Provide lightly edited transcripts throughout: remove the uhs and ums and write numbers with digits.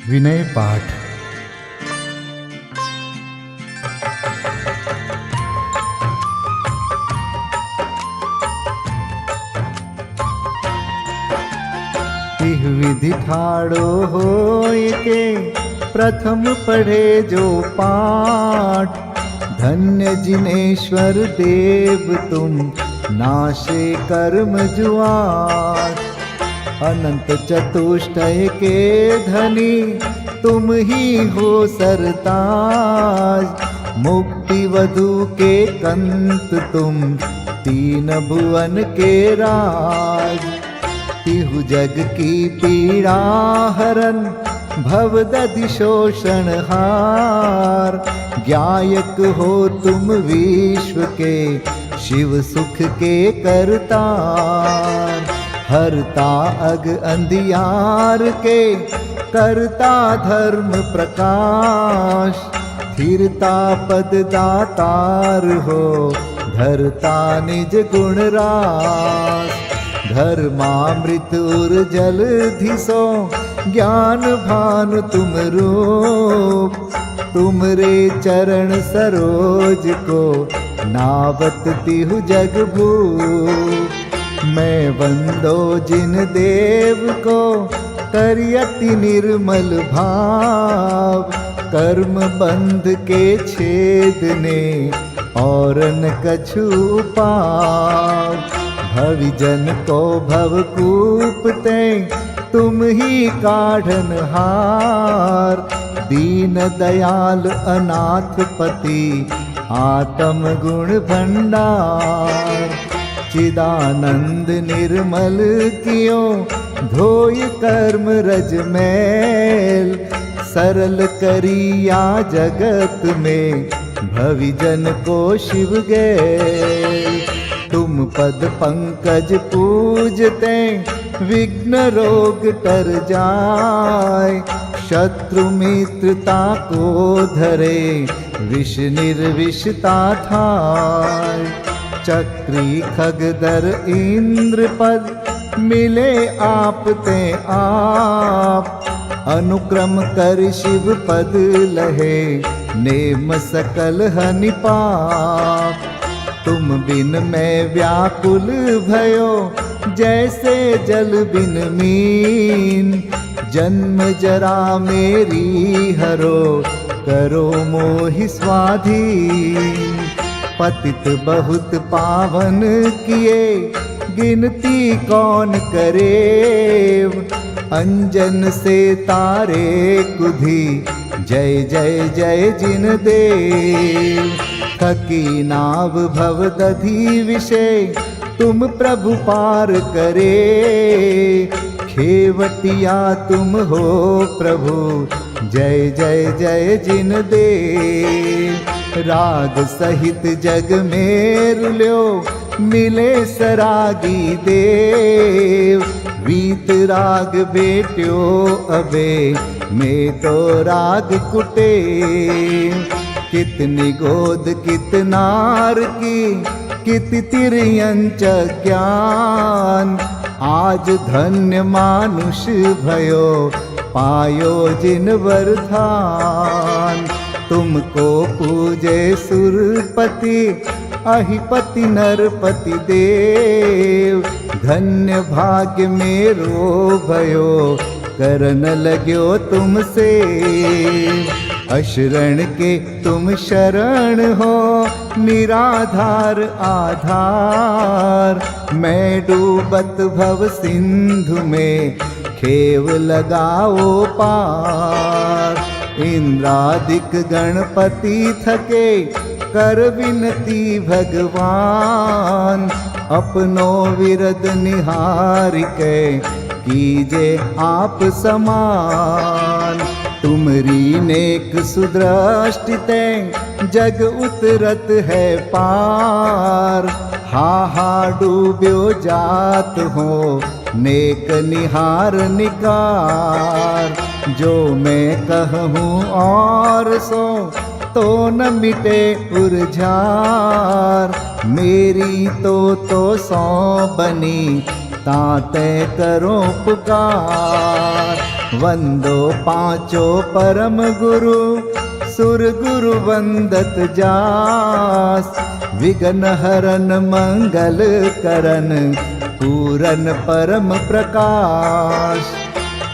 विनय पाठ। तिह विधि ठाड़ो होय के प्रथम पढ़े जो पाठ। धन्य जिनेश्वर देव तुम नाशे कर्म जुआट। अनंत चतुष्टय के धनी तुम ही हो सरताज। मुक्ति वधु के कंत तुम तीन भुवन के राज। तिहु जग की पीड़ा हरन भवदधि शोषण हार। ज्ञायक हो तुम विश्व के शिव सुख के करतार। हरता अग अंधियार के करता धर्म प्रकाश। स्थिरता पद दातार हो धरता निज गुण रास। धर्मामृत उर जल धिसो ज्ञान भानु तुम रूप। तुमरे चरण सरोज को नावत तिहु जग भूप। मैं वंदो जिन देव को करियति निर्मल भाव। कर्म बंध के छेदने और न कछु पाव। भविजन को भवकूपते तुम ही काढ़न हार। दीन दयाल अनाथ पति आत्म गुण भंडार। चिदानंद निर्मल कियो धोय कर्म रज मैल। सरल करिया जगत में भविजन को शिव गए। तुम पद पंकज पूजते विघ्न रोग तर जाय। शत्रु मित्रता को धरे विष निर्विषता थाय। चक्री खगदर इंद्र पद मिले आप ते आप। अनुक्रम कर शिव पद लहे नेम सकल हनि पाप। तुम बिन मैं व्याकुल भयो जैसे जल बिन मीन। जन्म जरा मेरी हरो करो मोहि स्वाधीन। पतित बहुत पावन किए गिनती कौन करे। अंजन से तारे कुधी जय जय जय जिन देव। थकी नाव भवदधि विषय तुम प्रभु पार करे। खेवटिया तुम हो प्रभु जय जय जय जिन देव। राग सहित जग में रुल्यो मिले सरागी देव। वीत राग बेट्यो अबे में तो राग कुटे। कितनी गोद कितनार की कित तिर्यंच ज्ञान। आज धन्य मानुष भयो पायो जिन वरदान। तुमको पूजे सुरपति अहिपति नरपति देव। धन्य भाग्य मेरो भयो करन लग्यो तुमसे। अशरण के तुम शरण हो निराधार आधार। मैं डूबत भव सिंधु में खेव लगाओ पार। इंद्रादिक गणपति थके कर विनती भगवान। अपनो विरद निहारिके कीजे आप समान। तुमरी नेक सुदृष्टिते जग उतरत है पार। हा डूब्यो जात हो नेक निहार निकार। जो मैं कहूँ और सो तो न मिटे उर्जार। मेरी तो सौ बनी ताते करो पुकार। वंदो पांचों परम गुरु, सुर गुरु वंदत जास। विघ्न हरन मंगल करन, पूरन परम प्रकाश।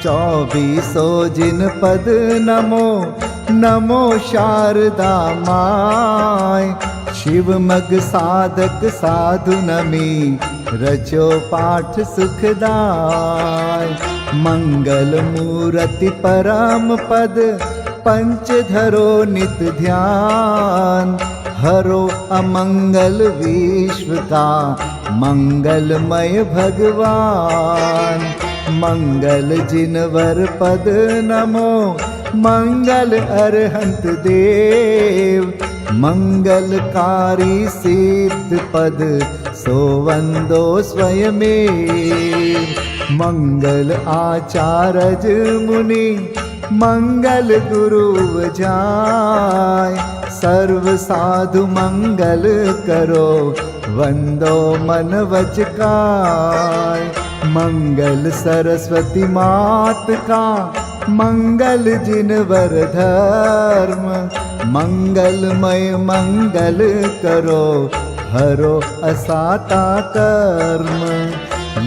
24 जिन पद नमो, नमो शारदा माय। शिव मग साधक साधु नमी, रचो पाठ सुखदाय। मंगल मूर्ति परम पद, पंच धरो नित ध्यान। हरो अमंगल विश्व का, मंगलमय भगवान। मंगल जिनवर पद नमो, मंगल अरहंत देव। मंगलकारी सिद्ध पद, सो वंदो स्वयमेव। मंगल आचारज मुनि, मंगल गुरु जाय। सर्व साधु मंगल करो, वंदो मन वच काय। मंगल सरस्वती मात का, मंगल जिनवर धर्म। मंगलमय मंगल करो, हरो असाता कर्म।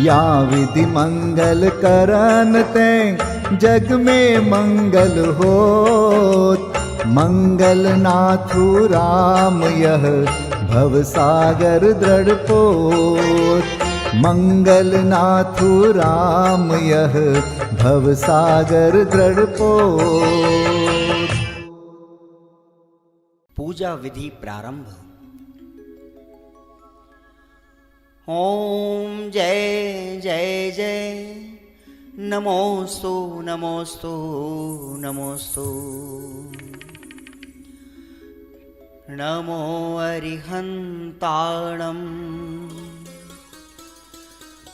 या विधि मंगल करन ते, जग में मंगल होत। मंगल नाथु राम यह, भव सागर दृढ़ पोत। मंगल नाथु राम यह, भव सागर दृढ़ पोत। पूजा विधि प्रारंभ। ओम जय जय जय, नमोस्तु नमोस्तु नमोस्तु। नमो अरिहन्ताणं,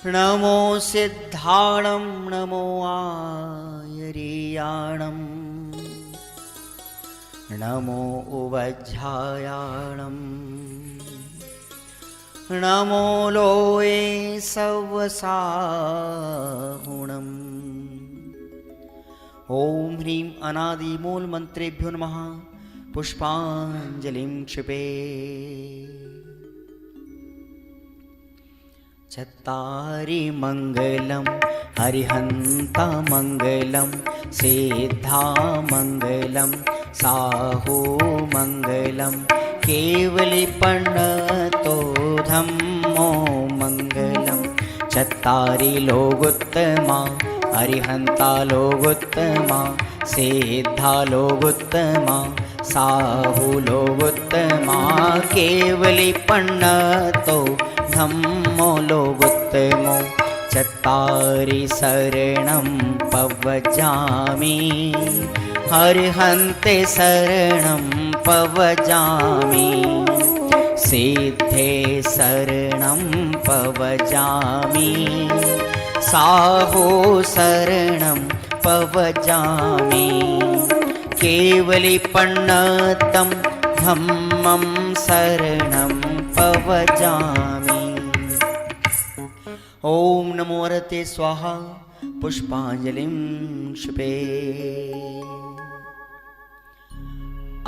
नमो सिद्धाणं, नमो आयर्याणं। नमो उवज्झायाणं, नमो लोये सवसाहुणम्। ओम ह्रीं अनादि मूल मंत्रेभ्यो नमः। पुष्पांजलिं क्षिपे। चत्तारि मंगलं, हरिहन्ता मंगलं, सिद्धा मंगलं, साहू मंगलं, केवलीपन्नतो धम्मो मंगलं। चत्तारि लोगोत्तमा, हरिहन्ता लोगोत्तमा, सिद्धा लोगोत्तमा, साहू लोगोत्तमा, केवलीपन्नतो धम्मो लोगोत्तमो। चत्तारि शरणं पवजामि, हरिहन्ते शरणं पवजामि। सिद्धे शरणं पवजामि, साहू शरणं पवजामि। केवलीपन्नतं धम्मं शरणं पवजामि। ओम नमो हरते स्वाहा। पुष्पांजलिं क्षिपे।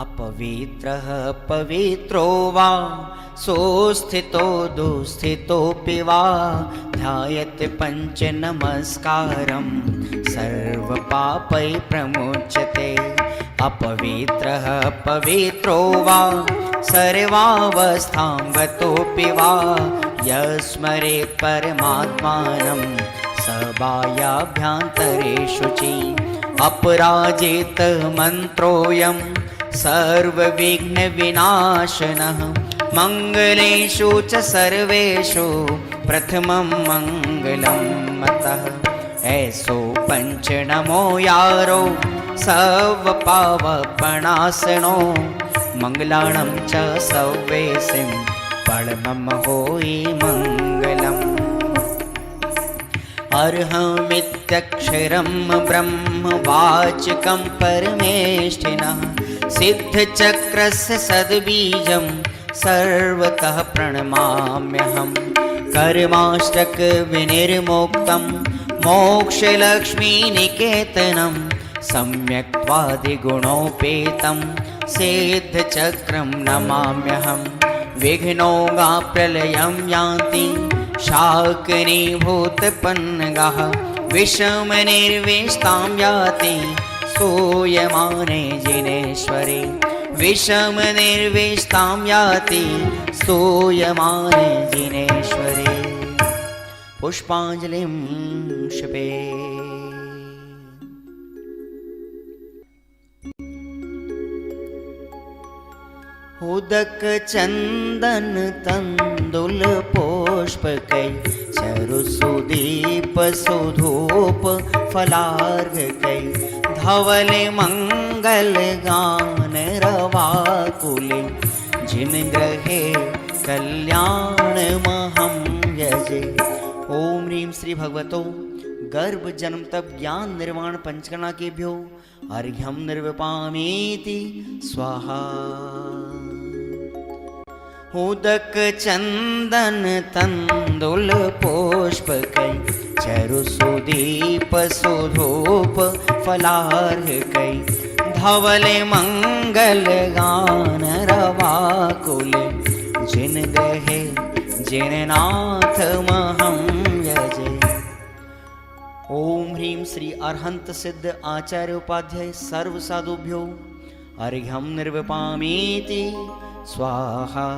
अपवित्रः पवित्रो वा, सोस्थितो दुस्थितोऽपि वा। ध्यायते पंच नमस्कारं, सर्वपापै प्रमुच्यते। अपवित्रः पवित्रो वा, सर्वावस्थां गतोऽपि वा। यस्मरेत् परमात्मानं, सबाह्याभ्यन्तरे शुचि। अपराजित मन्त्रोऽयं, सर्वविघ्नविनाशनः। मङ्गलेषु च सर्वेषु, प्रथमं मङ्गलं मतः। ऐसो पंच नमो यारो, सर्वपावपणासनो। मंगलाणं च सव्वेसिं, परमं होई मङ्गलम्। अर्हमित्यक्षरं ब्रह्म वाचकं परमेष्ठिनः। सिद्धचक्रस्य सद्बीजं, सर्वतः प्रणमाम्यहम्। कर्माष्टक विनिर्मुक्तं, मोक्षलक्ष्मीनिकेतनं सम्यक्त्वादिगुणोपेतं सिद्धचक्रं नमाम्यहं। विघ्नौघाप्रलयं यान्ति शाकिनीभूतपन्नगाः विषमनिर्विष्टां याति स्तूयमाने जिनेश्वरे। विषमनिर्विष्टां याति स्तूयमाने जिनेश्वरे। पुष्पाञ्जलिं क्षिपे। उदक चंदन तंदुल पुष्पकै चरुसुदीप सुधूप फलार्घकै धवल मंगल गान रवाकुले जिन ग्रहे कल्याण महं यजे। ओम ह्रीं श्री भगवतो गर्भ जन्म तप ज्ञान निर्वाण पंचकर्णा केभ्यो अर्घ्यं निर्विपामीति स्वाहा। उदक चंदन तंदुल पुष्पकै चरुसुदीप सुधूप फलार्घकै धवल मंगल गान रवाकुल जिन ग्रहे जिन नाथ महं यजे। ओम ह्रीं श्री अरहंत सिद्ध आचार्य उपाध्याय सर्व साधुभ्यो अर्घ्यं निर्विपामीति स्वाहा।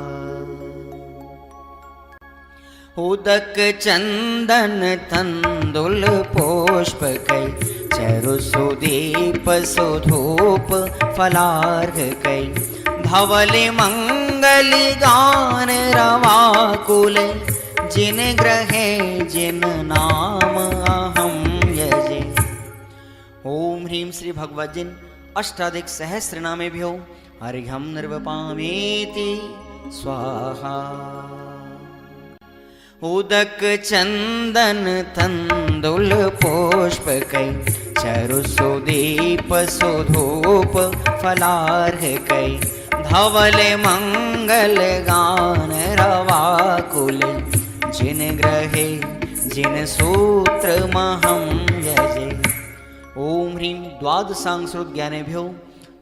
उदक चंदन तंदुल पुष्पकै चरुसुदीप सुधूप फलार्घकै धवल मंगल गान रवाकुल जिन ग्रहे जिन नाम अहं यजे। ओम ह्रीं श्री भगवद्जिन अष्टाधिक सहस्रनामेभ्यो अर्घ्यं निर्विपामीति स्वाहा। उदक चंदन तंदुल पुष्पकै चरुसुदीप सुधूप फलार्घकै धवल मंगल गान रवाकुल जिन ग्रहे जिन सूत्र महं यजे। ओम ह्रीं द्वादशांशज्ञानेभ्यो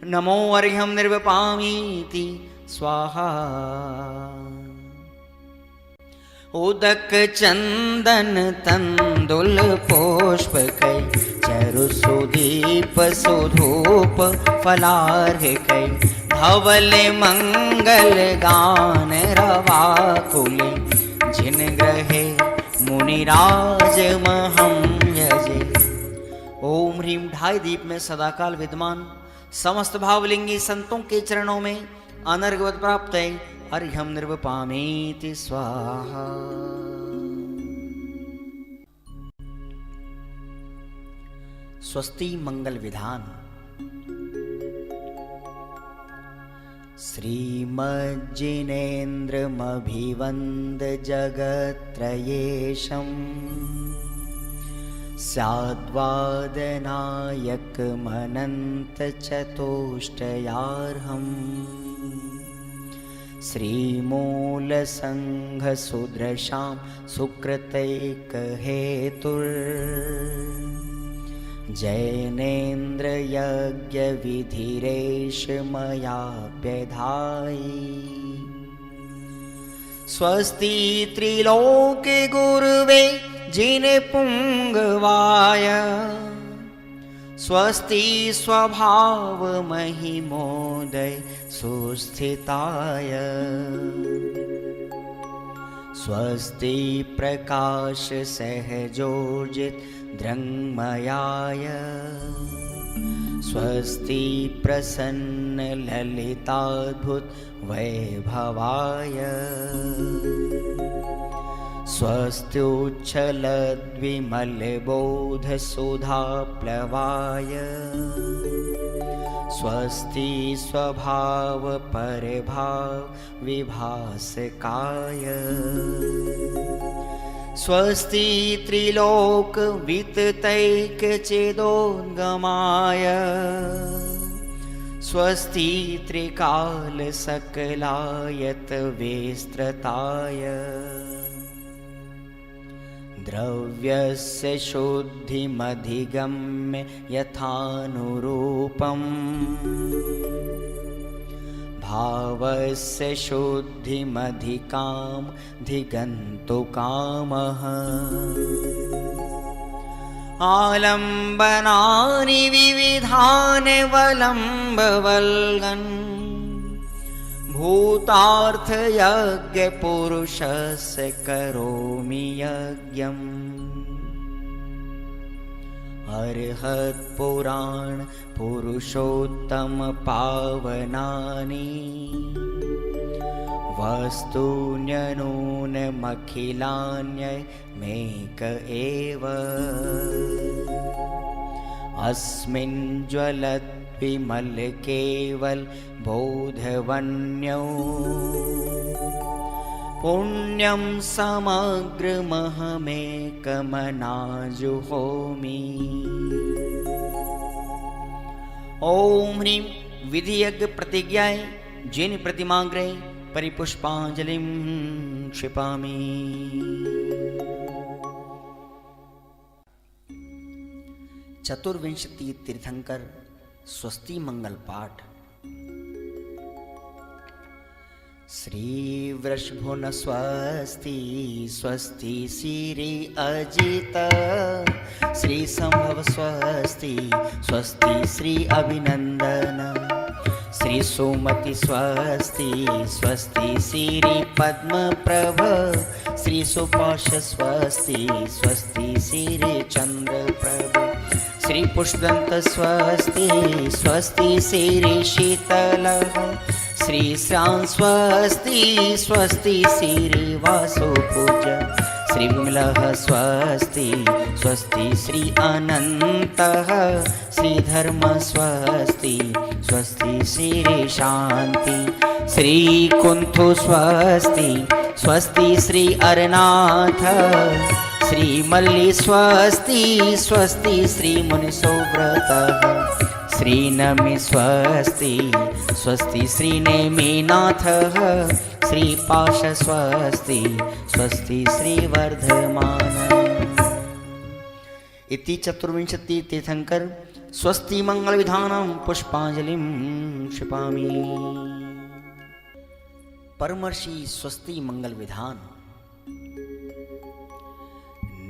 नमो अर्घ्यं निर्विपामीति स्वाहा। उदक चंदन तंदुल पुष्पकै चरुसुदीप सुधूप फलार्घकै धवल मंगल गान रवाकुल जिन ग्रहे मुनिराज महं यजे। ओम ह्रीं ढाई दीप में सदाकाल विद्यमान समस्त भावलिंगी संतों के चरणों में अनर्घवत प्राप्त है अर्घ्यं निर्विपामीति स्वाहा। स्वस्ति मंगल विधान। श्रीमज्जिनेन्द्रमभिवन्द जगत्त्रयेशम् स्याद्वादनायकमनन्तचतुष्टयार्हम् श्रीमूलसङ्घसुदृशां सुकृतैकहेतुर्जैनेन्द्रयज्ञविधिरेश मयाप्यधायि। स्वस्ति त्रिलोके गुरुवे जिनपुङ्गवाय स्वस्ति स्वभाव महिमोदय सुस्थिताय। स्वस्ति प्रकाश सहजोजित दृङ्मयाय स्वस्ति प्रसन्न ललिताद्भुत वैभवाय। स्वस्त्युच्छलद्विमलबोधसुधाप्लवाय स्वस्ति स्वभाव परभाव विभासकाय। स्वस्ति त्रिलोक विततैकचिदोद्गमाय स्वस्ति त्रिकाल सकलायत विस्तृताय। द्रव्यस्य शुद्धिमधिगम्य यथानुरूपम् भावस्य शुद्धिमधिकां धिगन्तु कामः आलम्बनानि विविधानि वलम्बवल्गन् भूतार्थयज्ञपुरुषस्य करोमि यज्ञम् अर्हत्पुराण पुरुषोत्तम पावनानि वस्तून्यनूनमखिलान्यमेक एव अस्मिन् ज्वलद्विमल केवल बोधवन्यौ पुण्यं समग्रमहमेकमनाजुहोमि। ओम ह्रीं विधियज्ञ प्रतिज्ञाय जिन प्रतिमाग्रे परिपुष्पांजलिं क्षिपामि। चतुर्विंशति तीर्थंकर स्वस्ति मंगल पाठ। श्री वृषभुन स्वस्ति स्वस्ति श्री अजित श्री संभव स्वस्ति स्वस्ति श्री अभिनंदन श्री सुमति स्वस्ति स्वस्ति श्री पद्म प्रभ श्री सुपाश स्वस्ति स्वस्ति श्री चंद्र प्रभ श्री पुष्पदंत स्वस्ति स्वस्ति श्री शीतल श्री श्याम स्वस्ति स्वस्ति श्री वासुपूज श्री विमलः स्वस्ति स्वस्ति श्री अनन्तः श्री धर्म स्वस्ति स्वस्ति श्री शांति श्री कुंथु स्वस्ति स्वस्ति श्री अरनाथ श्री मल्ली स्वस्ति स्वस्ति श्री मुनिसोव्रतः श्री नमि स्वस्ति स्वस्ति श्री नेमिनाथः श्री पाश स्वस्ति स्वस्ति श्री वर्धमान। इति चतुर्विंशति तीर्थंकर स्वस्ति मंगल विधानं पुष्पांजलिं क्षिपामि। परमर्षि स्वस्ति मंगल विधान।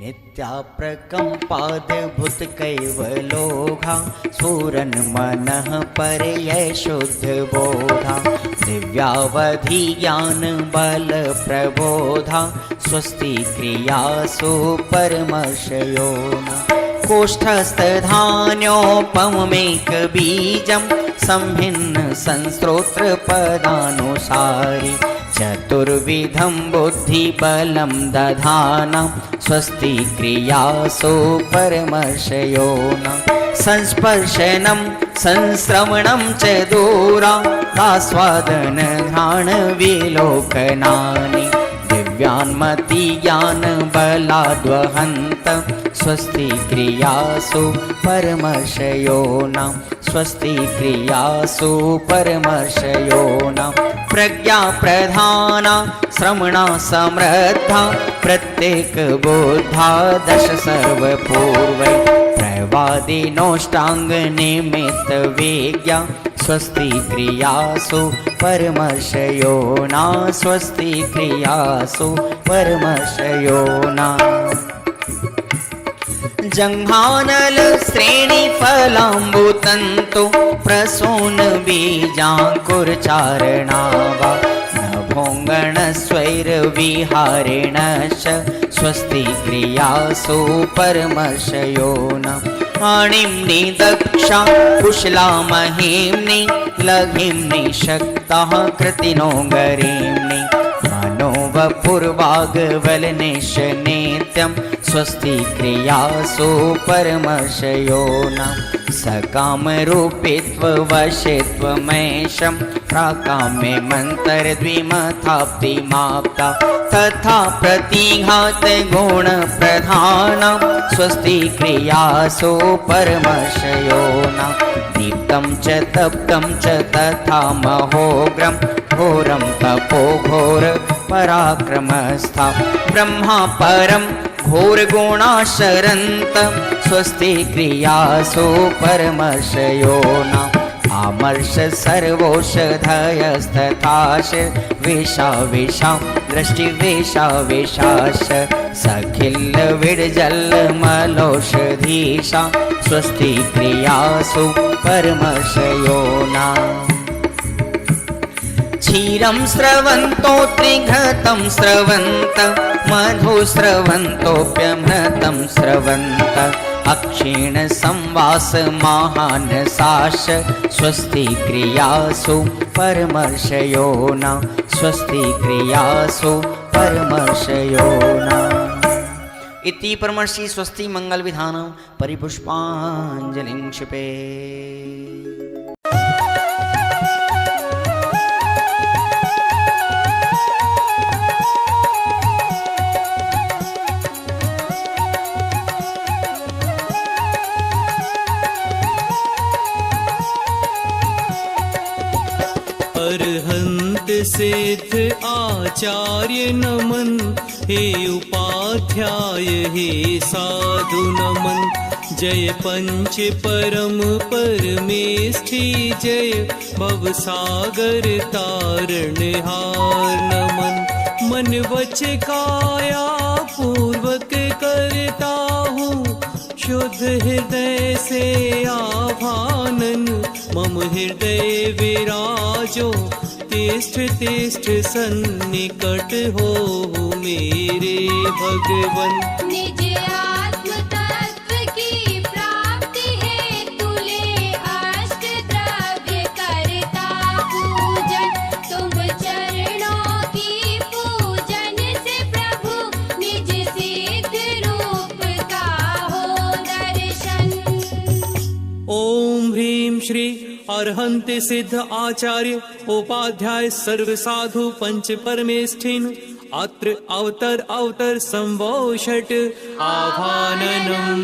नित्याप्रकम्पाद्भुत कैवलोघा स्फुरन् मनः परयै शुद्ध बोधा दिव्यावधि ज्ञान बल प्रबोधा स्वस्ति क्रियासु परमर्षयोना कोष्ठस्थधान्योपमेक बीजं संभिन्न संस्त्रोत्र पदानुसारि चतुर्विधं बुद्धिबलं दधाना स्वस्ति क्रियासु परमर्षयोना संस्पर्शनं संश्रवणं च दूरादास्वादन घ्राण विलोकनानि दिव्यान्मति ज्ञान बलाद्वहन्त स्वस्ति क्रियासु परमर्षयोना स्वस्ति क्रियासु परमर्षयोना प्रज्ञा प्रधाना श्रमणा समृद्धा प्रत्येक बोधा दश सर्वपूर्वै प्रवादिनोष्टांग निमित्त वेज्ञा स्वस्ति क्रियासु परमर्षयोना स्वस्ति क्रियासु परमर्षयोना जंघानल श्रेणी फलाम्बुतंतु प्रसून बीजांकुरचारणावा नभोंगण स्वैर विहारेणश्च स्वस्ति क्रियासु परमर्षयोना आणिम्नि दक्षा कुशला महिम्नि लघिम्नि शक्ताः कृतिनो गरीम्नि मनोवपुर्वाग्वलनिश नित्यं स्वस्ति क्रियासु परमर्षयोना सकामरूपित्ववशित्वमेशं प्राकाम्ये मन्तरद्विमथाप्तिमाप्ता तथा प्रतिघात गुणप्रधानं स्वस्ति क्रियासु परमर्षयोना दीप्तं च तप्तं च तथा महोग्रं घोरं तपो घोर पराक्रमस्था ब्रह्मा परम घोरगुणाशरन्त स्वस्ति क्रियासु परमर्षयो न आमर्ष सर्वौषधयस्तथाश वेशा वेशा दृष्टि वेशा वेशाश सखिल विडजल मलौषधीशा स्वस्ति क्रियासु परमर्षयो न क्षीरं स्रवन्तो त्रिघतं स्रवन्त मधु स्रवन्तोऽप्यमृतं स्रवन्त अक्षीण संवास महानसाश स्वस्ति क्रियासु परमर्षयो न स्वस्ति क्रियासु परमर्षयो न इति परमर्षि स्वस्ति मंगल विधानं परिपुष्पाञ्जलिं क्षिपे। अरहंत सिद्ध आचार्य नमन, हे उपाध्याय हे साधु नमन। जय पंच परम परमेष्ठी जय, भवसागर तारणहार नमन। मन वच काया पूर्वक करता हूँ, शुद्ध हृदय से आभानन। मम हृदय विराजो तिष्ठ तिष्ठ सन्निकट हो मेरे भगवन। निज आत्म तत्व की प्राप्ति है तुले अष्ट द्रव्य करता पूजन। तुम चरणों की पूजन से प्रभु निज सिद्ध रूप का हो दर्शन। ओम ह्रीं श्री अरहंत सिद्ध आचार्य उपाध्याय सर्व साधु पंच परमेष्ठिन अत्र अवतर अवतर संवोषट आभाननम्।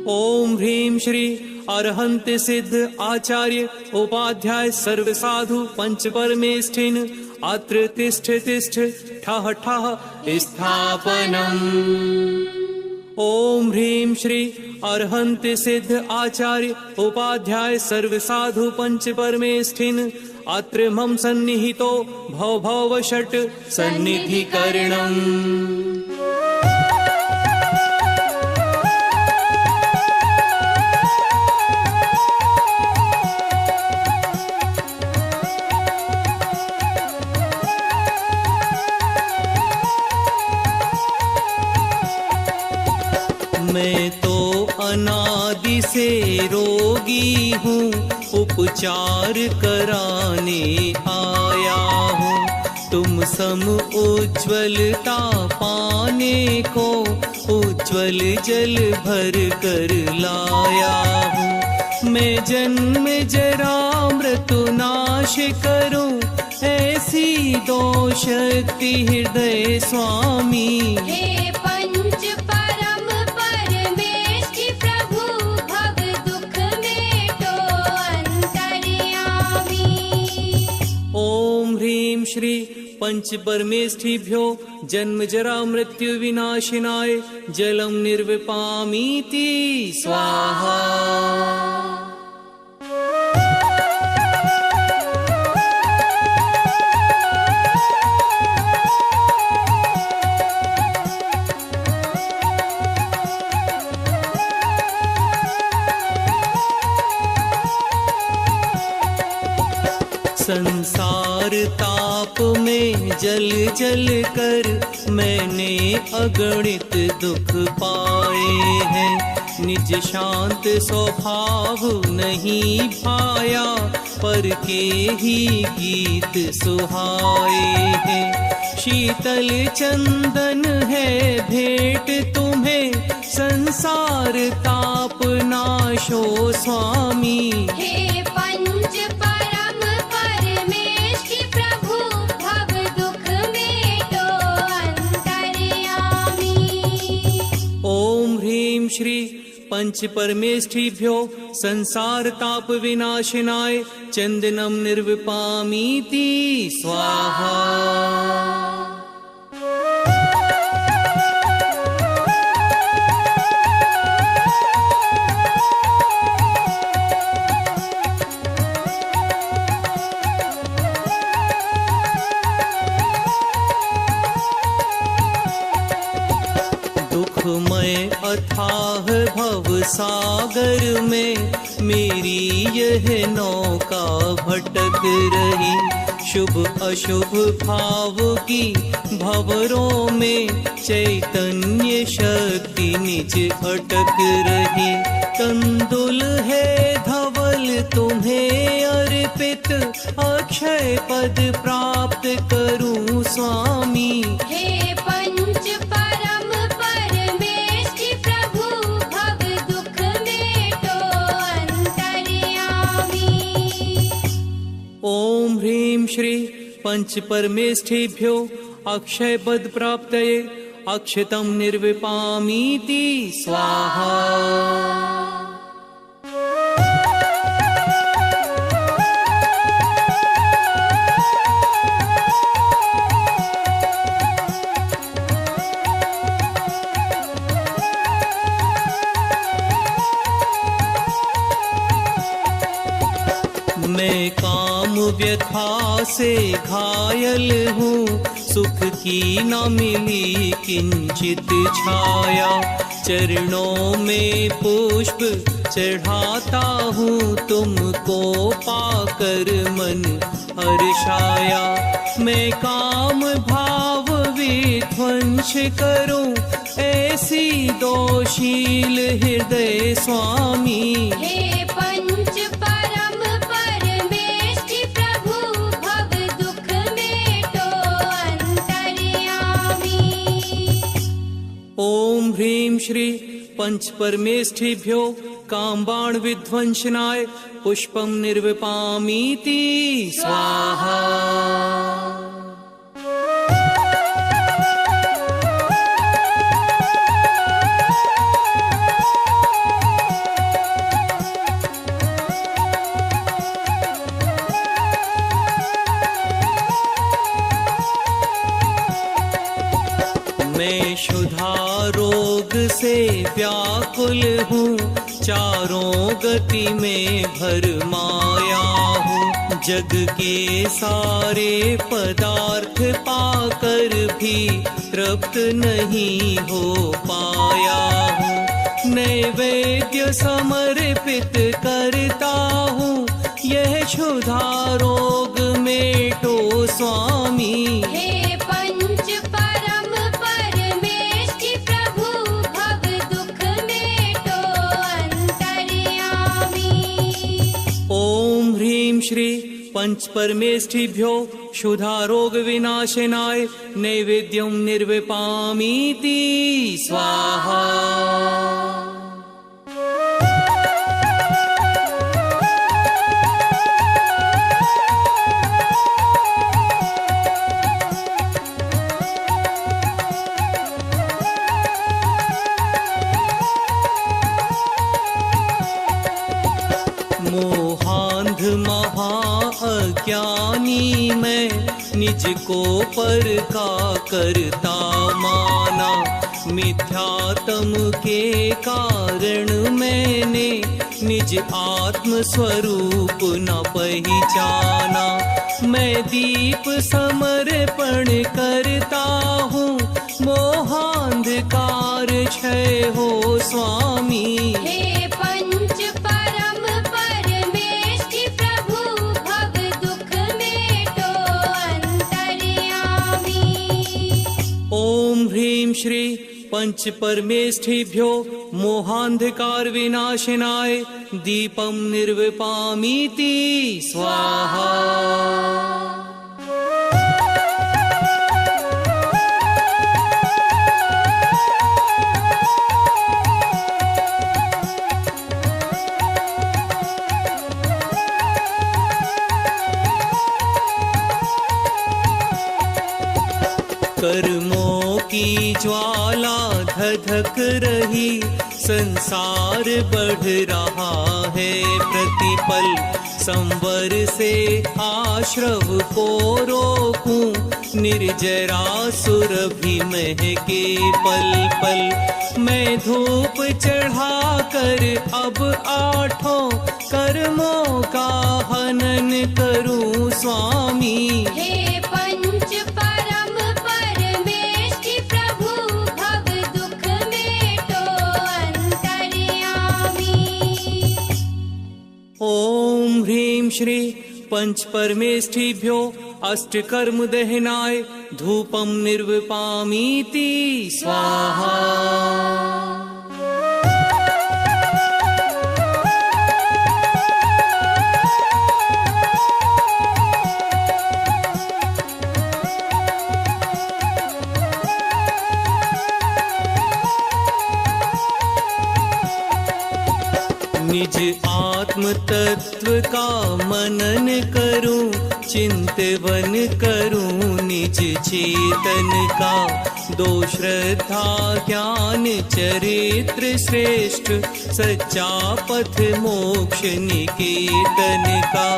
ओम ह्रीं श्री अरहंत सिद्ध आचार्य उपाध्याय सर्व साधु पंच परमेष्ठिन अत्र तिष्ठ तिष्ठ ठः ठः स्थापनम्। ओम ह्रीं श्री अरहंत सिद्ध आचार्य उपाध्याय सर्व साधु पंच परमेष्ठिन अत्र मम सन्निहितो भव भव षट् सन्निधिकरणम्। मैं तो अनादि से रोगी हूँ, उपचार कराने आया हूँ। तुम सम उज्ज्वलता पाने को उज्ज्वल जल भर कर लाया हूँ। मैं जन्म जरा मृत्यु नाश करूँ, ऐसी दो शक्ति हृदय स्वामी। हे पंच परम परमेष्ठी प्रभु, भव दुख मेटो अंतर्यामी। ओम ह्रीं श्री पंच परमेष्ठिभ्यो जन्म जरा मृत्यु विनाशिनाय जलम निर्विपामीति स्वाहा। संसार ताप में जल जल कर मैंने अगणित दुख पाए हैं। निज शांत स्वभाव नहीं भाया, पर के ही गीत सुहाए हैं। शीतल चंदन है भेंट तुम्हें, संसार ताप नाशो स्वामी। हे पंच परम परमेष्ठी प्रभु, भव दुख मेटो अंतर्यामी। ओम ह्रीं श्री पंच परमेष्ठिभ्यो संसार ताप विनाशिनाय चंदनम निर्विपामीति स्वाहा। सागर में मेरी यह नौका भटक रही। शुभ अशुभ भाव की भंवरों में चैतन्य शक्ति निज अटक रही। कंदुल है धवल तुम्हें अर्पित, अक्षय पद प्राप्त करूं स्वामी। हे पंच परम परमेष्ठि प्रभु, भव दुख मेटो अंतर्यामी। ओम ह्रीं श्री पंच परमेष्ठिभ्यो अक्षय पद प्राप्तये अक्षतम निर्विपामीति स्वाहा। मैं काम व्यथा से घायल हूँ, सुख की न मिली किंचित छाया। चरणों में पुष्प चढ़ाता हूँ, तुमको पाकर मन हर्षाया। मैं काम भाव विध्वंस करूँ, ऐसी दोशील हृदय स्वामी। हे पंच परम परमेष्ठि प्रभु, भव दुख मेटो अंतर्यामी। ओम ह्रीं श्री पंच परमेष्ठिभ्यो कामबाण विध्वंसनाय पुष्पम निर्विपामीति स्वाहा। मैं क्षुधा रोग से व्याकुल हूँ, चारों गति में भरमाया हूँ। जग के सारे पदार्थ पाकर भी तृप्त नहीं हो पाया हूँ। नैवेद्य समर्पित करता हूँ, यह क्षुधा रोग मेटो स्वामी। हे पंच परम परमेष्ठि प्रभु, भव दुख मेटो अंतर्यामी। ओम ह्रीं श्री पंच परमेष्ठिभ्यो क्षुधा रोग विनाशनाय नैवेद्यम निर्विपामीति स्वाहा। मोहांध महा अज्ञानी मैं, निज को पर का करता माना। मिथ्यात्म के कारण मैंने निज आत्म स्वरूप न पहचाना। मैं दीप समर्पण करता हूँ, मोहांधकार क्षय हो स्वामी। हे पंच परम परमेष्ठि प्रभु, भव दुख मेटो अंतर्यामी। ओम ह्रीं श्री पंच परमेष्ठिभ्यो मोहांधकार विनाशनाय दीपम निर्विपामीति स्वाहा। कर्मों की ज्वाला धधक रही, संसार बढ़ रहा है प्रतिपल। संवर से आश्रव को रोकूं, निर्जरा सुरभि महके पल पल। मैं धूप चढ़ा कर अब आठों कर्मों का हनन करूं स्वामी। हे पंच परम परमेष्ठि प्रभु, भव दुख मेटो अंतर्यामी। ह्रीं श्री पंच परमेष्ठिभ्यो अष्टकर्म दहनाय धूपम निर्वपामीति स्वाहा। निज आत्म तत्व का मनन करूं, चिंतवन करूं निज चेतन का। दो श्रद्धा ज्ञान चरित्र श्रेष्ठ, सच्चा पथ मोक्ष निकेतन का।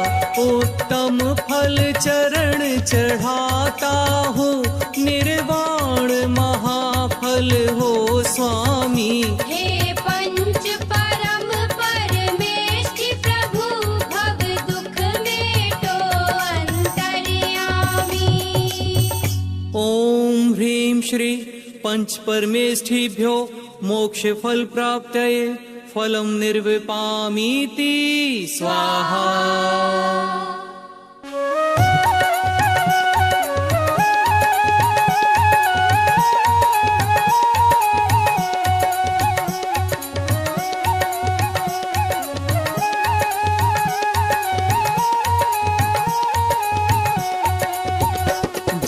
उत्तम फल चरण चढ़ाता हूँ, निर्वाण महाफल हो स्वामी। हे पंच परम परमेष्ठि प्रभु, भव दुख मेटो अंतर्यामी। ओम ह्रीं श्री पंच परमेष्ठिभ्यो मोक्ष फल प्राप्तये फलम निर्विपामीति स्वाहा।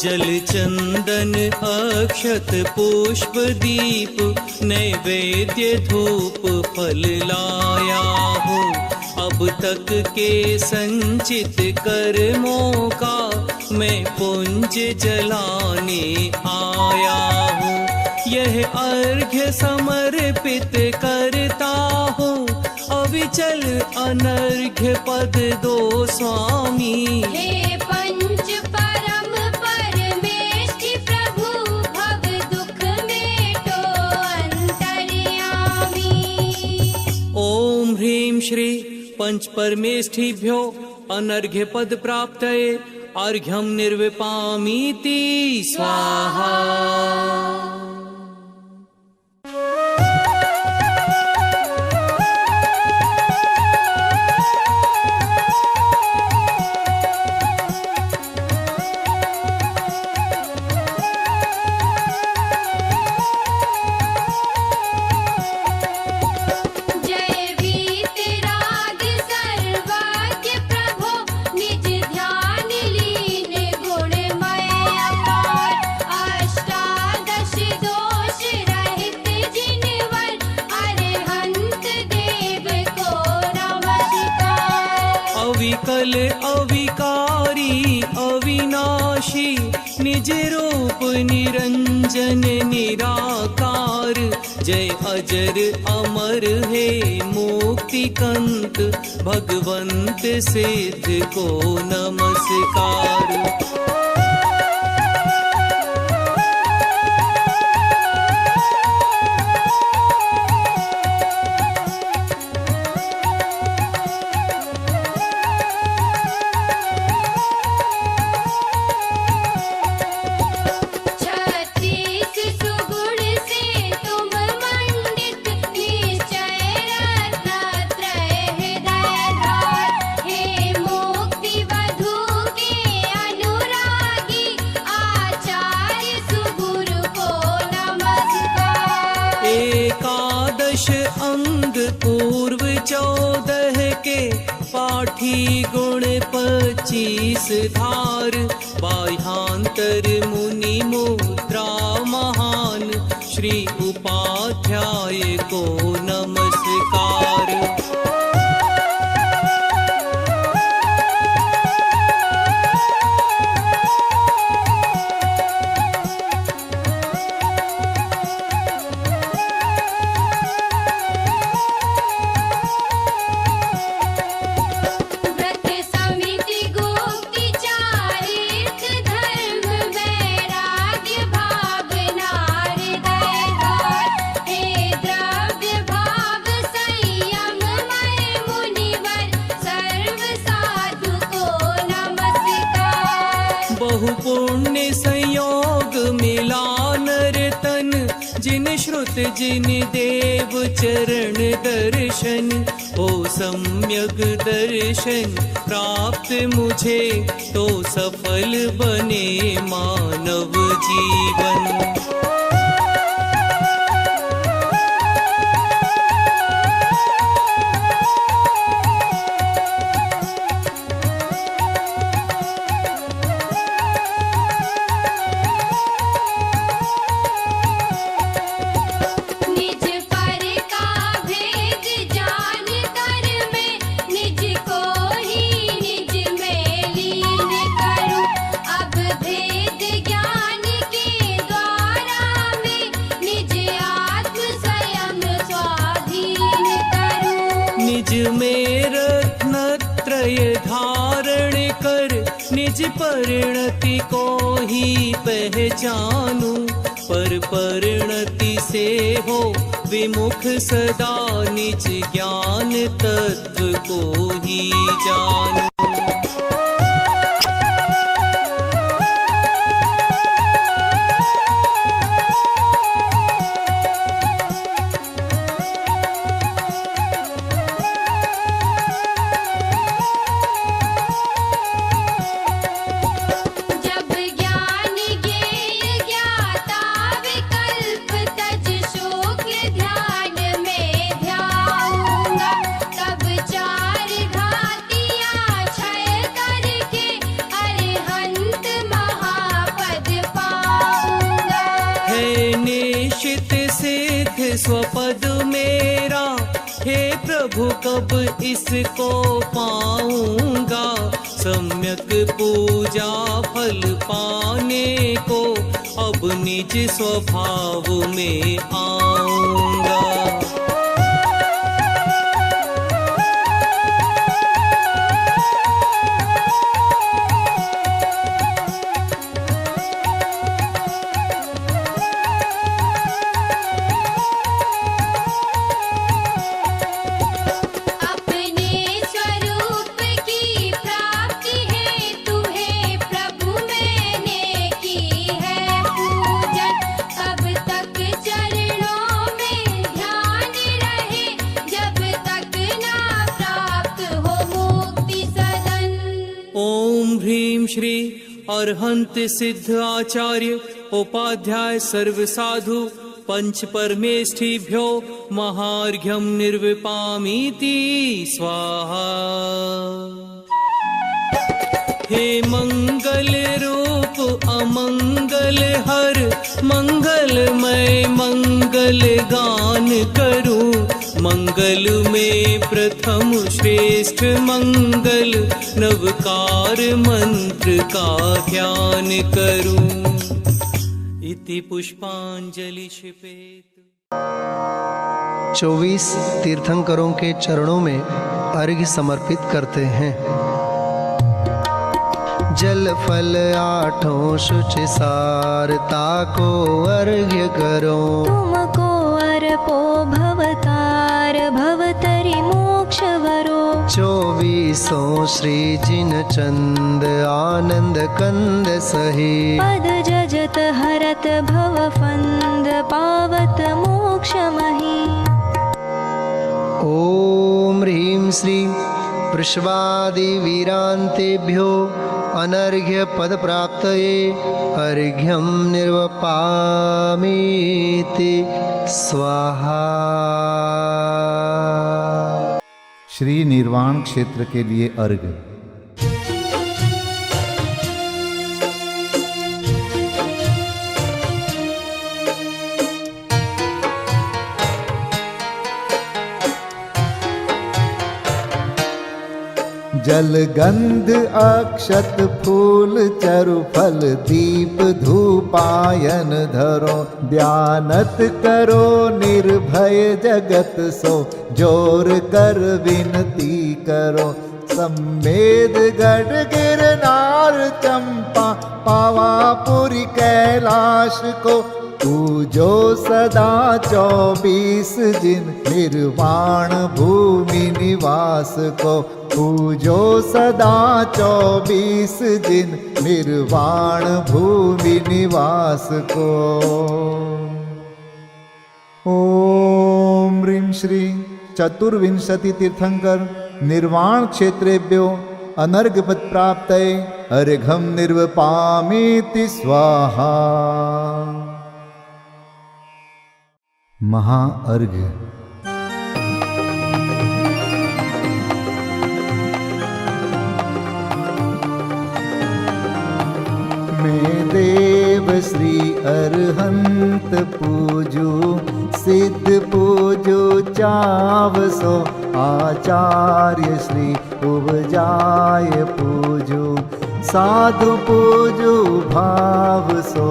जल चंदन अक्षत पुष्प दीप, नैवेद्य धूप फल लाया हूँ। अब तक के संचित कर्मों का मैं पुंज जलाने आया हूँ। यह अर्घ्य समर्पित करता हूँ, अविचल अनर्घ्य पद दो स्वामी। हे पंच परम परमेष्ठि प्रभु, भव दुख मेटो अंतर्यामी। ओम ह्रीं श्री पंच परमेष्ठिभ्यो अनर्घ्य पद प्राप्तये अर्घ्यम निर्विपामीति स्वाहा। जय वीतराग सर्वज्ञ प्रभो, निज ध्यान लीन गुणमय अपार। अष्टादश दोष रहित जिनवर, अरहंत देव को नमस्कार। अविकल अविकारी अविनाशी, निज रूप निरंजन निराकार। जय अजर अमर हे मुक्ति कंत, भगवंत सिद्ध को नमस्कार। छत्तीस सुगुण से तुम मंडित, निश्चय रत्नत्रय हृदयधार। हे मुक्ति वधू के अनुरागी, आचार्य सुगुरु को नमस्कार। एकादश अंग पूर्व 14 के, पाठी गुण 25 धार। बाह्यांतर मुनि मुद्रा महान, श्री उपाध्याय को नमस्कार। व्रत समिति गुप्ति चारित्र धर्म, वैराग्य भावना हृदय धार। हे द्रव्य भाव सही जिन श्रुत जिन देव चरण दर्शन हो सम्यक दर्शन प्राप्त मुझे, तो सफल बने मानव जीवन। निज पर का भेद जान कर मैं निज को ही निज में लीन करूं। अब भेद ज्ञान के द्वारा मैं निज आत्म स्वयं स्वाधीन करूं। निज में रत्नत्रय धारण कर निज परिणति को ही पहचानूं। पर परिणति से हो विमुख सदा निज ज्ञान तत्व को ही जानूं। जब ज्ञान ज्ञेय ज्ञाता विकल्प तज शुक्ल ध्यान में ध्याऊंगा। तब चार घातियाँ क्षय करके अरिहंत महापद पाऊंगा। है निश्चित सिद्ध स्वपद मेरा, हे प्रभु कब इसको पाऊंगा। सम्यक पूजा फल पाने को अब निज स्वभाव में आऊंगा। अपने स्वरूप की प्राप्ति हेतु हे प्रभु मैंने की है पूजन। तब तक चरणों में ध्यान रहे जब तक ना प्राप्त हो मुक्ति सदन। ओम ह्रीं श्री अरहंत सिद्ध आचार्य उपाध्याय सर्व साधु पंच परमेष्ठिभ्यो महार्घ्यं निर्विपामीति स्वाहा। हे मंगल रूप अमंगल हर, मंगलमय मंगल गान करूं। मंगल में प्रथम श्रेष्ठ मंगल, नवकार मंत्र का ध्यान करूं। इति पुष्पांजलि क्षिपेत। 24 तीर्थंकरों के चरणों में अर्घ्य समर्पित करते हैं। जल फल आठों शुच सारता को अर्घ्य करो। तुमको अर्पो भवतार भवतरि मोक्ष वरो। 24 श्री जिन चंद आनंद कंद सही। पद जजत हरत भव फंद पावत मोक्ष मही। ओम ह्रीं श्री वृषवादि वीरांतेभ्यो अनर्घ्य पद प्राप्तये अर्घ्यं निर्वपामीति स्वाहा। श्री निर्वाण क्षेत्र के लिए अर्घ्य। जल गंध अक्षत फूल चरु फल दीप धूपायन धरो। ध्यानत करो निर्भय जगत सो, जोर कर विनती करो। सम्मेद गढ़ गिरनार चंपा पावापुरी कैलाश को। पूजो सदा 24 जिन निर्वाण भूमि निवास को। पूजो सदा 24 जिन निर्वाण भूमि निवास को। ओम ह्रीं श्री चतुर्विंशति तीर्थंकर निर्वाण क्षेत्रेभ्यो अनर्घपद प्राप्तये अर्घ्यं निर्वपामीति स्वाहा। महाअर्घ्य। मैं देव श्री अरहंत पूजू सिद्ध पूजू चावसो आचार्य श्री उपजाय पूजू साधु पूजू भावसो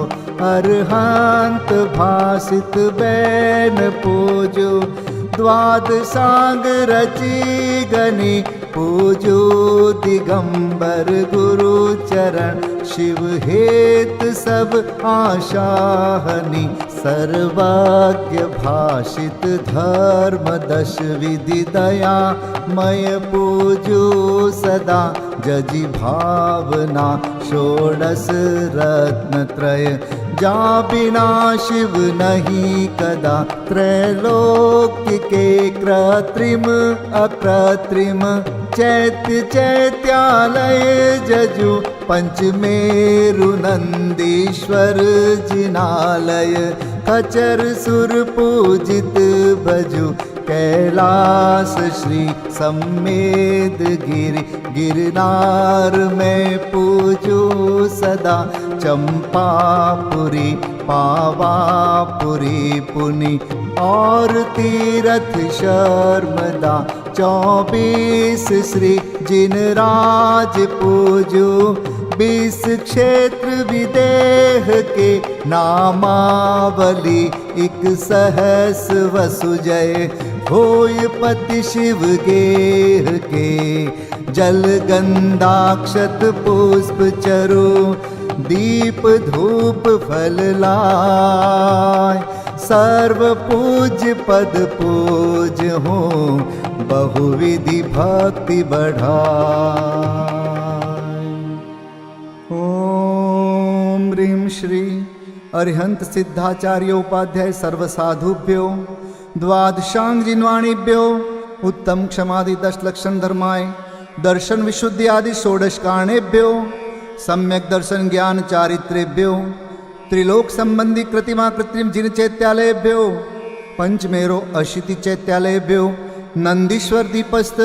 अरहंत भासित बैन पूजू द्वादशांग रची गनी पूजू दिगंबर गुरु चरण शिव हेत सब आशाहनि सर्वज्ञ भाषित धर्म दश विधि दया मय पूजू सदा जजि भावना षोडश रत्न त्रय जा बिना शिव नहीं कदा त्रैलोक्य के कृत्रिम अकृत्रिम चैत्य चैत्यालय जजु पंचमेरु नंदीश्वर जिनालय खचर सुर पूजित भजु कैलास श्री सम्मेद गिरि गिरनार में पूजू सदा चंपापुरी पावापुरी पुनि और तीरथ शर्मदा 24 श्री जिनराज पूजू 20 क्षेत्र विदेह के नामावली 1 सहस वसुजय होय पति शिव गेह के जल गंधाक्षत पुष्प चरु दीप धूप फल लाय सर्व पूज्य पद पूज हो बहुविधि भक्ति बढ़ाय। ओम ह्रीं श्री अरिहंत सिद्धाचार्य उपाध्याय सर्वसाधुभ्यो द्वादशांग जिन्वाणीभ्यो उत्तम क्षमादि 10 लक्षण धर्माय दर्शन विशुद्धि आदि 16 कारणेभ्यो सम्यक दर्शन ज्ञान चारित्रेभ्यो त्रिलोक संबंधी कृतिमा कृत्रिम जिन चैत्यालयभ्यो पंचमेरो अशीति चैत्यालयभ्यो नंदीश्वर दीपस्थ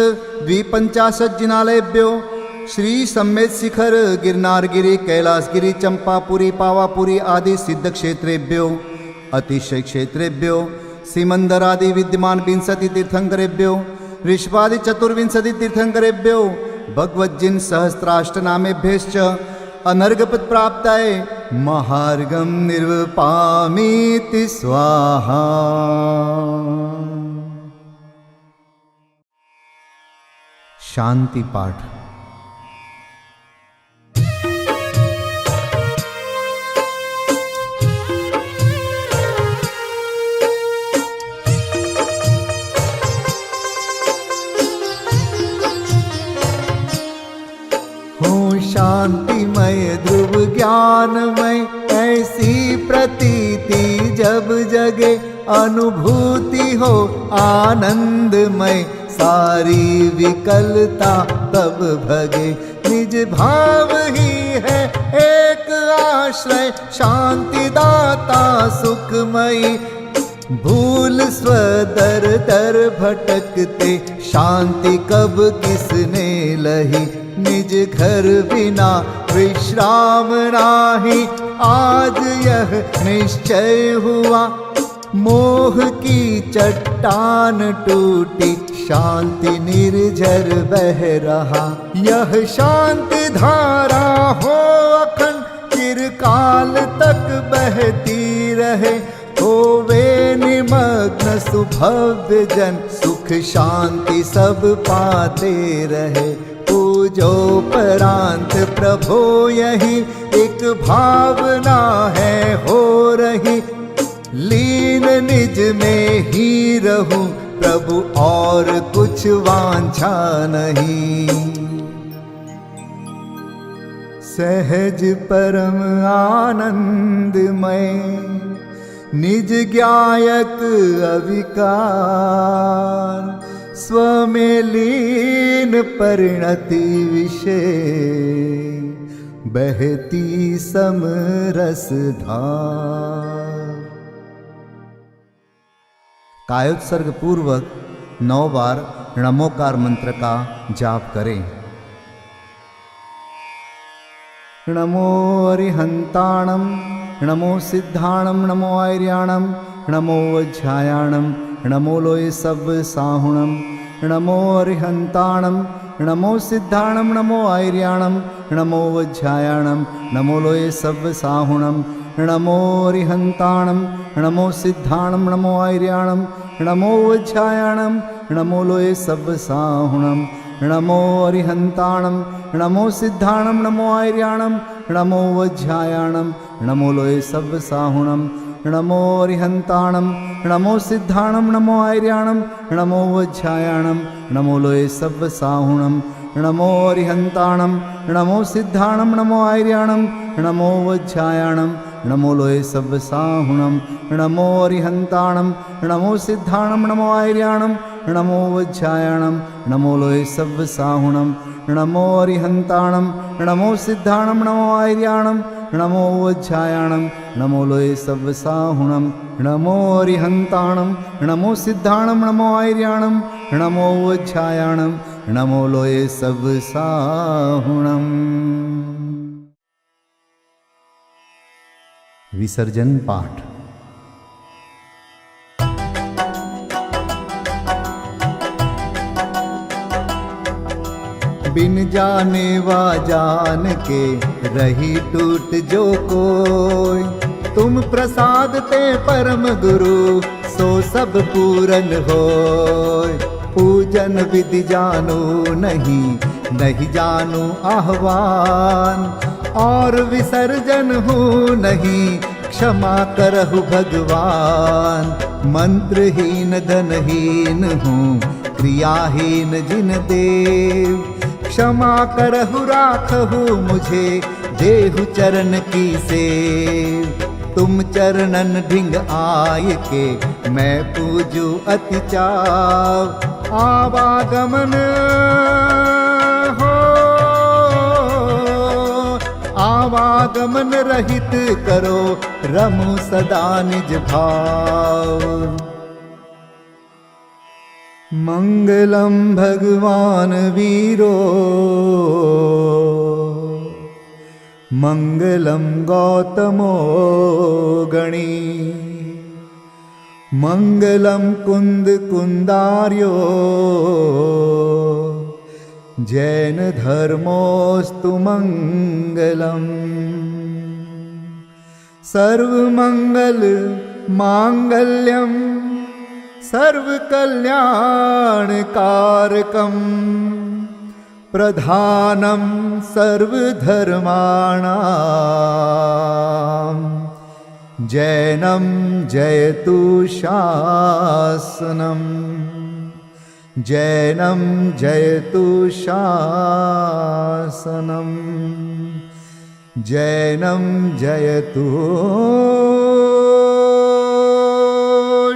250 जिनालयभ्यो श्री सम्मेद शिखर गिरनारगिरी कैलासगिरी चंपापुरी पावापुरी आदि सिद्ध क्षेत्रेभ्यो अतिशय क्षेत्रेभ्यो सिमंदर आदि विद्यमान 20 तीर्थंकरेभ्यो ऋषभादि 24 तीर्थंकरेभ्यो भगवज्जिन सहस्राष्टनामेभ्यश्च अनर्घपद प्राप्ताय महार्घं निर्वपामीति स्वाहा। शांति पाठ। शांतिमय ध्रुव ज्ञानमय ऐसी प्रतीति जब जगे अनुभूति हो आनंदमय सारी विकलता तब भगे निज भाव ही है एक आश्रय शांति दाता सुखमयी भूल स्वदर दर भटकते शांति कब किसने लही निज घर बिना विश्राम नाही आज यह निश्चय हुआ मोह की चट्टान टूटी शांति निर्झर बह रहा यह शांति धारा हो अखंड चिरकाल तक बहती रहे होवे निमग्न सुभव्य जन सुख शांति सब पाते रहे पूजोपरांत प्रभो यही एक भावना है हो रही लीन निज में ही रहूं प्रभु और कुछ वांछा नहीं सहज परम आनंदमय निज ज्ञायक अविकार, स्व में लीन परिणति विषय, बहती समरस धार। कायोत्सर्ग पूर्वक 9 बार नमोकार मंत्र का जाप करें। नमो अरिहंताणं, नमो सिद्धाणं, नमो आर्याणं, नमो वज्रायाणं, नमो लोये सब साहुणं। नमो अरिहंताणं, नमो सिद्धाणं, नमो आर्याणं, नमो वज्रायाणं, नमो लोये सब साहुणं। नमो अरिहंताणं, नमो सिद्धाणं, नमो आर्याणं, नमो वज्रायाणं, नमो लोये सब साहुणं। नमो अरिहंताणं, नमो सिद्धाणं, नमो आर्याणं, नमो वज्रायाणं, नमो लोये सब साहुणं। नमो अरिहंताणं, नमो सिद्धाणं, नमो आर्याणं, नमो वज्रायाणं, नमो लोये सब साहुणं। नमो अरिहंताणं, नमो सिद्धाणं, नमो आर्याणं, नमो वज्रायाणं, नमो लोये सब साहुणं। नमो अरिहंताणं, नमो सिद्धाणं, नमो आर्याणं, नमो वज्रायाणं, नमो लोये सब साहुणं। नमो अरिहंताणं, नमो सिद्धाणं, नमो आर्याणं, नमो वज्रायाणं, नमो लोये सब साहुणं। नमो अरिहंताणं, नमो सिद्धाणं, नमो आर्याणं, नमो वज्रायाणं, नमो लोये सब साहुणं। विसर्जन पाठ। बिन जाने वा जान के रही टूट जो कोई, तुम प्रसाद ते परम गुरु सो सब पूरन होय। पूजन विधि जानो नहीं, नहीं जानो आह्वान, और विसर्जन हूँ नहीं, क्षमा करहु भगवान। मंत्रहीन धनहीन हूँ, क्रियाहीन जिन देव, क्षमा करहु राखहु मुझे, देहु चरण की सेव। तुम चरणन ढिंग आय के, मैं पूजू अति चाव। आवागमन हो, आवागमन रहित करो, रमु सदा निज भाव। मंगलम भगवान वीरो, मंगलम गौतमो गणी, मंगलम कुंद कुंदार्यो, जैन धर्मोस्तु मंगलम। सर्वमंगल मांगल्यम, सर्वकल्याणकारकम्, प्रधानं सर्वधर्माणां, जैनं जयतु शासनम्, जैनं जयतु शासनम्, जैनं जयतु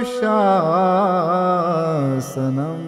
शासनम्।